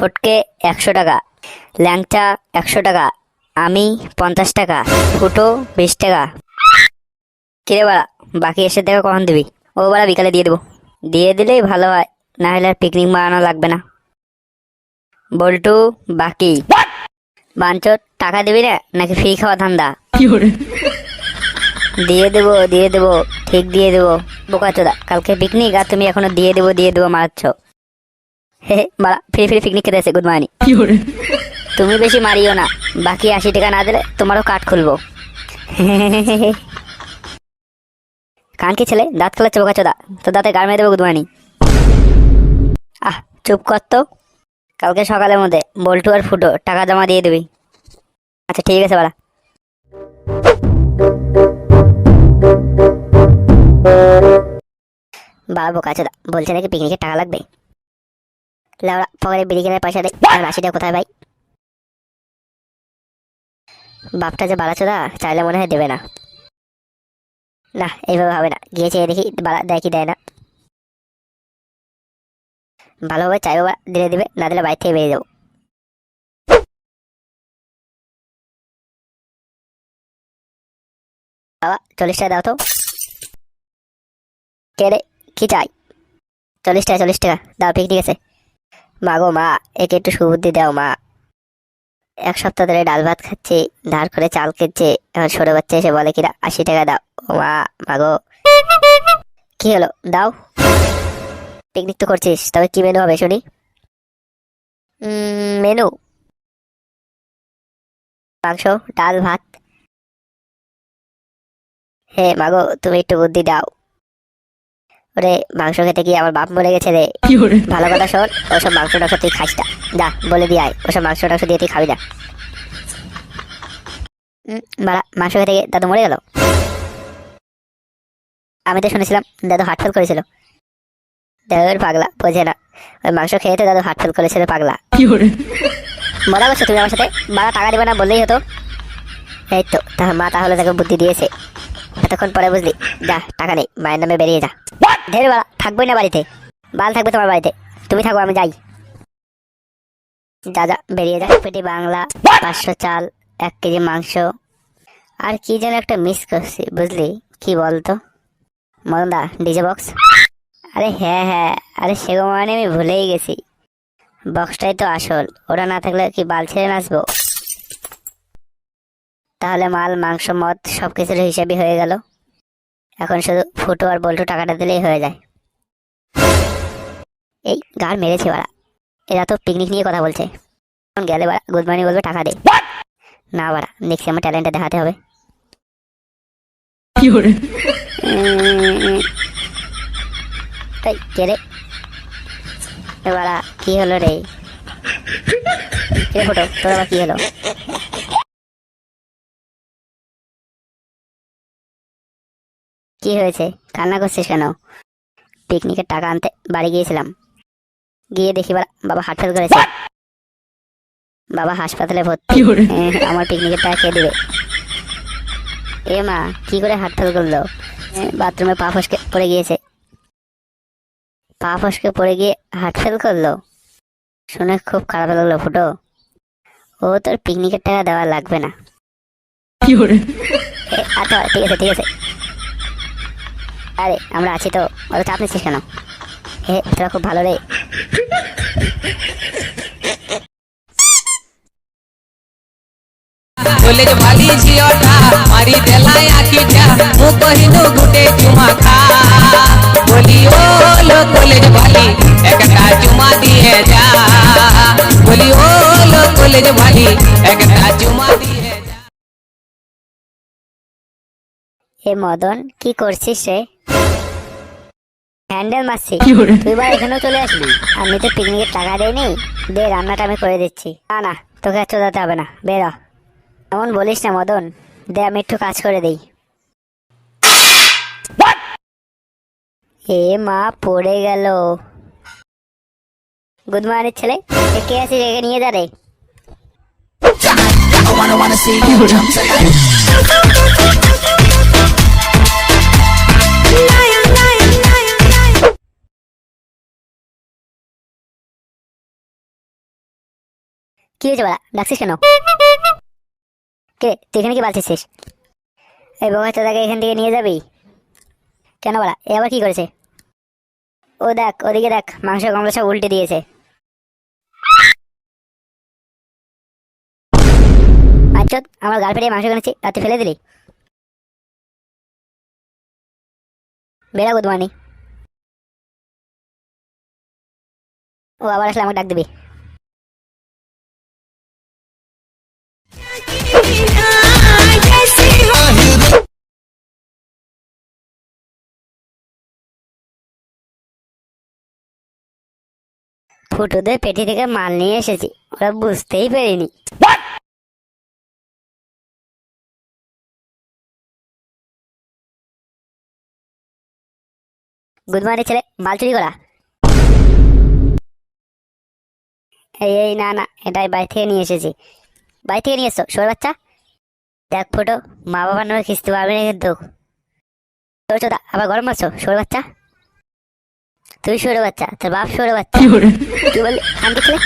ছোটকে 100 টাকা, ল্যাংচা 100 টাকা, আমি 50 টাকা, ফুটো 20 টাকা। কিরে বাড়া, বাকি এসে টাকা কখন দিবি? ও বাড়া বিকালে দিয়ে দেবো। দিয়ে দিলেই ভালো হয়, না হলে আর পিকনিক বানানো লাগবে না। বল্টু বাকি। বাঞ্চোত টাকা দিবি না নাকি ফ্রি খাওয়া ধান্দা? দিয়ে দেবো ঠিক দিয়ে দেবো। বোকাচোদা, কালকে পিকনিক আর তুমি এখনো দিয়ে দেবো মারাচ্ছ। হে বাড়া, ফ্রি ফ্রি পিকনিক খেতে এসে গুড মর্নিং। তুমি বেশি মারিও না, বাকি 80 টাকা না দিলে তোমারও কাঠ খুলবো। কান কি ছেলে, দাঁত খেলাচ্ছে বোকাচোদা, তো দাঁতে গার মেরে দেবো গুড মর্নিং। আহ চুপ কর তো। কালকে সকালের মধ্যে বল্টু আর ফুটো টাকা জমা দিয়ে দিবি। আচ্ছা ঠিক আছে বাড়া। বাবা বোকাচোদা, বলছে নাকি পিকনিকের টাকা লাগবে। লাউড়া পকেটে বিড়ি কেনার পয়সা দেয়, আর 80 টাকা কোথায় ভাই? বাপটা যে বাড়াচোদা, চাইলে মনে হয় দেবে না। না এইভাবে হবে না, গিয়ে চেয়ে দেখি বাড়া দেয় কি দেয় না। ভালোভাবে চাইবো বাড়া, দিলে দিবে, না দিলে বাইরে থেকে বেরিয়ে যাবো। বাবা 40 টাকা দাও তো। কে রে, কি চাই? 40 টাকা দাও, পিকনিক আছে। মা গো মা, একে একটু সুবুদ্ধি দাও মা। 1 সপ্তাহ ধরে ডাল ভাত খাচ্ছি, ধার করে চাল কিনছে, এখন ছোট বাচ্চা এসে বলে কিনা 80 টাকা দাও। ও মা, মাগো। কি হলো, দাও। পিকনিক তো করছিস, তবে কি মেনু হবে শুনি? মেনু মাংস, ডাল, ভাত। হে মাগো, তুমি একটু বুদ্ধি দাও। ওরে, মাংস খেতে গিয়ে আমার বাপ মরে গেছে রে। ভালো কথা শোন, ওসব মাংস টাংস তুই খাইস না। যা বলে দিয়ে আয়, ওসব মাংস টাংস দিয়ে তুই খাবি না। বাড়া, মাংস খেতে গিয়ে দাদু মরে গেল? আমি তো শুনেছিলাম দাদু হার্ট ফেল করেছিল। দাদুর পাগলা, বোঝে না। ওই মাংস খেয়ে তো দাদু হার্ট ফেল করেছিল পাগলা। মজা করছো তুমি আমার সাথে? বাড়া টাকা দিবে না বললেই হতো। এই তো মা তাহলে তাকে বুদ্ধি দিয়েছে। এতক্ষণ পরে বুঝলি? যা, টাকা নেই, মায়ের নামে বেরিয়ে যা। ঢের বাড়া, থাকবোই না বাড়িতে। বাল থাকবে তোমার বাড়িতে, তুমি থাকো, আমি যাই। যা যা, বেরিয়ে যা। পেটি বাংলা, 500 চাল, 1 কেজি মাংস, আর কি যেন একটা মিস করছি বুঝলি? কি বলতো? মদনদা, ডিজে বক্স। আরে হ্যাঁ হ্যাঁ, আরে সেগো মানে আমি ভুলেই গেছি। বক্সটাই তো আসল, ওটা না থাকলে কি বাল ছেড়ে নাচবো? তাহলে মাল, মাংস, মদ সবকিছুর হিসাবই হয়ে গেল। এখন শুধু ফুটো আর বল্টু টাকাটা দিলেই হয়ে যায়। এই গার মেরেছে বাড়া, এরা তো পিকনিক নিয়ে কথা বলছে। এখন গেলে বাড়া গুড মর্নিং বলবে টাকা দে। না বাড়া, দেখছি আমার ট্যালেন্টটা দেখাতে হবে। এই কে রে? বাড়া কি হলো রে? কে ফুটো, তোর আবার কি হলো? কি হয়েছে, কান্না করছিস কেন? পিকনিকের টাকা আনতে বাড়ি গিয়েছিলাম, গিয়ে দেখি বাবা হার্ট ফেল করেছে। বাবা হাসপাতালে ভর্তি। আমার পিকনিকের টাকা কে দিবে? এ মা, কি করে হার্ট ফেল করলো? বাথরুমে পা ফসকে পড়ে গিয়েছে। পা ফসকে পড়ে গিয়ে হার্ট ফেল করলো? শুনে খুব খারাপ লাগলো ফুটো। ও তোর পিকনিকের টাকা দেওয়া লাগবে না। আচ্ছা ঠিক আছে ঠিক আছে। আরে আমরা আছি তো, অত চাপ নিচ্ছিস কেন? হে তোরা খুব ভালো রে। কলেজ ভালি ঝিওটা মারি দেলাই আখিটা মু কহিনু গুটে চুমা খা বলি ও লো কলেজ ভালি একটা চুমা দিয়ে যা বলি ও লো কলেজ ভালি একটা চুমা দিয়ে যা। এ মদন, কি করছিস রে? হ্যান্ডেল মারছি। তুই বা এখানেও চলে আসবি? আমি তো পিকনিকের টাকা দেয়নি। দে, রান্নাটা আমি করে দিচ্ছি। না না, তোকে আর চোদাতে হবে না, বেরো। এমন বলিস না মদন, দে আমি একটু কাজ করে দেই। এ মা, পড়ে গেল। গুড মর্নিং ছেলে, কে আছিস? একে নিয়ে যা রে। কি হয়েছে বাড়া, ডাকছিস কেন? কে তুই এখানে কি বালছিস? এই বাবা তোদাকে এখান থেকে নিয়ে যাবি কেন বাড়া? এ আবার কি করেছে? ও দেখ, ওদিকে দেখ, মাংস গামলা সব উল্টে দিয়েছে। আচ্ছা, আমার গার্লফ্রেন্ডে মাংস কিনেছি আর তুই ফেলে দিলি? বেড়া গুদমানি। ও আবার আসলে আমাকে ডাক দিবি? ফুটোদের পেটি থেকে মাল নিয়ে এসেছি, ওরা বুঝতেই পারিনি। গুদমানি ছেলে, মাল চুরি করা? এই না না, এটাই বাড়ি থেকে নিয়ে এসেছি। বাড়ি থেকে নিয়ে এসছো শোর বাচ্চা? দেখ ফুটো, মা বাবার নামে কিস্তি পারবি না কিন্তু। তোর চোদা আবার গরম মারছো শোর বাচ্চা? তুই সরে বাচ্চা, তোর বাপ সরে বাচ্চা। তুই বললি খানকি ছেলে?